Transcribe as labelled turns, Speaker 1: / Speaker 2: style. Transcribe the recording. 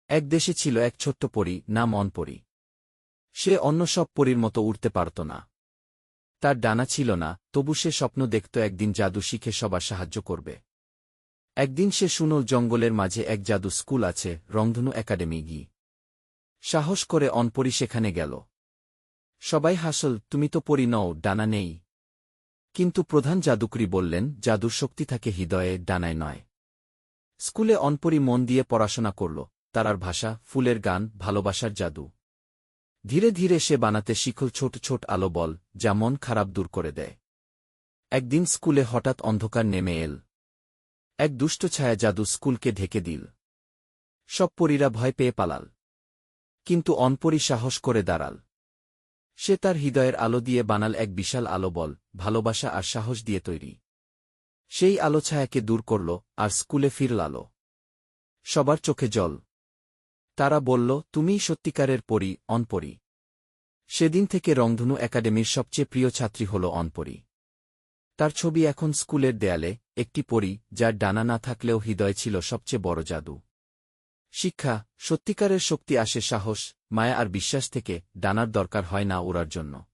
Speaker 1: এক দেশে ছিল এক ছোট্ট পরী, নাম অনপরী। সে অন্য সব পরীর মতো উড়তে পারত না। তার ডানা ছিল না, তবু সে স্বপ্ন দেখত একদিন জাদু শিখে সবার সাহায্য করবে। একদিন সে শুনল জঙ্গলের মাঝে এক জাদু স্কুল আছে, রংধনু একাডেমি গি। সাহস করে অনপরী সেখানে গেল। সবাই হাসল, তুমি তো পরী নও, ডানা নেই। কিন্তু প্রধান জাদুকরী বললেন, জাদুর শক্তি থাকে হৃদয়ে, ডানায় নয়। স্কুলে অনপরী মন দিয়ে পড়াশোনা করল, তারার ভাষা, ফুলের গান, ভালোবাসার জাদু। ধীরে ধীরে সে বানাতে শিখল ছোট ছোট আলো বল, যা মন খারাপ দূর করে দেয়। একদিন স্কুলে হঠাৎ অন্ধকার নেমে এল। এক দুষ্ট ছায়া জাদু স্কুলকে ঢেকে দিল। সব পরীরা ভয় পেয়ে পালাল। কিন্তু অনপরী সাহস করে দাঁড়াল। সে তার হৃদয়ের আলো দিয়ে বানাল এক বিশাল আলো বল, ভালোবাসা আর সাহস দিয়ে তৈরি। সেই আলো ছায়াকে দূর করল, আর স্কুলে ফিরল আলো। সবার চোখে জল। তারা বলল, তুমিই সত্যিকারের পরী, অনপরী। সেদিন থেকে রংধনু একাডেমির সবচেয়ে প্রিয় ছাত্রী হল অনপরী। তার ছবি এখন স্কুলের দেয়ালে, একটি পরী, যার ডানা না থাকলেও হৃদয় ছিল সবচেয়ে বড় জাদু। শিক্ষা, সত্যিকারের শক্তি আসে সাহস, মায়া আর বিশ্বাস থেকে, ডানার দরকার হয় না ওড়ার জন্য।